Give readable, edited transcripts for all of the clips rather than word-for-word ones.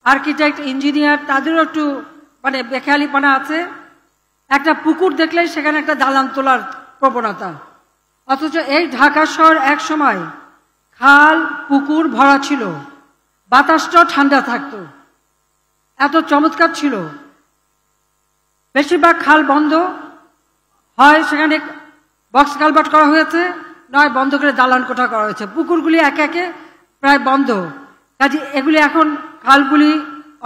Architect, engineer তাদেরও একটু মানে বেখেয়ালিপনা আছে। একটা পুকুর দেখলে সেখানে একটা দালান তোলার প্রবণতা, অথচ এই ঢাকা শহর এক সময় খাল পুকুর ভরা ছিল, বাতাসটাও ঠান্ডা থাকতো, এত চমৎকার ছিল। বেশিরভাগ খাল বন্ধ হয়, সেখানে বক্স কালভার্ট করা হয়েছে, নয় বন্ধ করে দালান কোঠা করা হয়েছে। পুকুরগুলি একে একে প্রায় বন্ধ। কাজে এগুলি এখন খালগুলি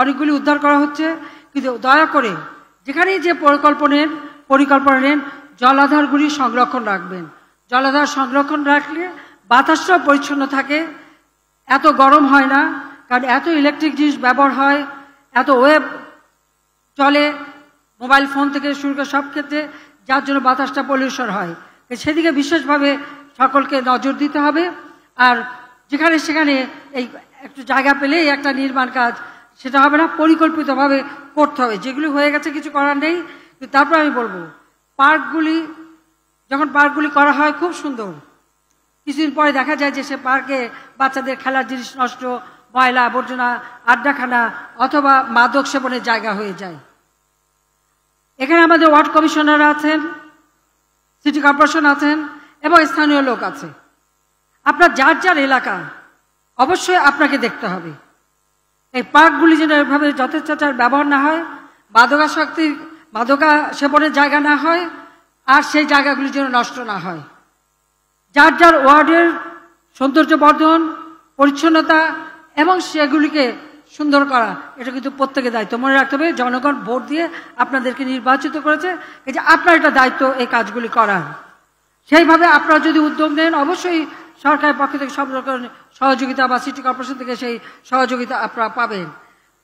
অনেকগুলি উদ্ধার করা হচ্ছে। কিন্তু দয়া করে যেখানেই যে পরিকল্পনা নেন জলাধারগুলি সংরক্ষণ রাখবেন। জলাধার সংরক্ষণ রাখলে বাতাসটাও পরিচ্ছন্ন থাকে, এত গরম হয় না, কারণ এত ইলেকট্রিক জিনিস ব্যবহার হয়, এত ওয়েব চলে মোবাইল ফোন থেকে শুরু করে সব ক্ষেত্রে, যার জন্য বাতাসটা পলিউশন হয়। সেদিকে বিশেষভাবে সকলকে নজর দিতে হবে। আর যেখানে সেখানে এই একটু জায়গা পেলেই একটা নির্মাণ কাজ, সেটা হবে না, পরিকল্পিতভাবে করতে হবে। যেগুলি হয়ে গেছে কিছু করার নেই। কিন্তু তারপর আমি বলবো, পার্কগুলি করা হয় খুব সুন্দর, কিছুদিন পরে দেখা যায় যে সে পার্কে বাচ্চাদের খেলার জিনিস নষ্ট, ময়লা আবর্জনা, আড্ডাখানা অথবা মাদক সেবনের জায়গা হয়ে যায়। এখানে আমাদের ওয়ার্ড কমিশনার আছেন, সিটি কর্পোরেশন আছেন এবং স্থানীয় লোক আছে। আপনার যার যার এলাকা অবশ্যই আপনাকে দেখতে হবে এই পার্কগুলি যেন এভাবে যথেচ্ছাচার ব্যবহার না হয়, মাদকা সেবনের জায়গা না হয়, আর সেই জায়গাগুলি যেন নষ্ট না হয়। যার যার ওয়ার্ডের সৌন্দর্য বর্ধন, পরিচ্ছন্নতা এবং সেগুলিকে সুন্দর করা, এটা কিন্তু প্রত্যেকের দায়িত্ব। মনে রাখতে হবে জনগণ ভোট দিয়ে আপনাদেরকে নির্বাচিত করেছে, এই যে আপনার একটা দায়িত্ব এই কাজগুলি করার। সেইভাবে আপনারা যদি উদ্যোগ নেন, অবশ্যই সরকারের পক্ষ থেকে সব রকম সহযোগিতা বা সিটি কর্পোরেশন থেকে সেই সহযোগিতা আপনারা পাবেন।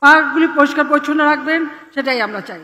পার্কগুলি পরিষ্কার পরিচ্ছন্ন রাখবেন, সেটাই আমরা চাই।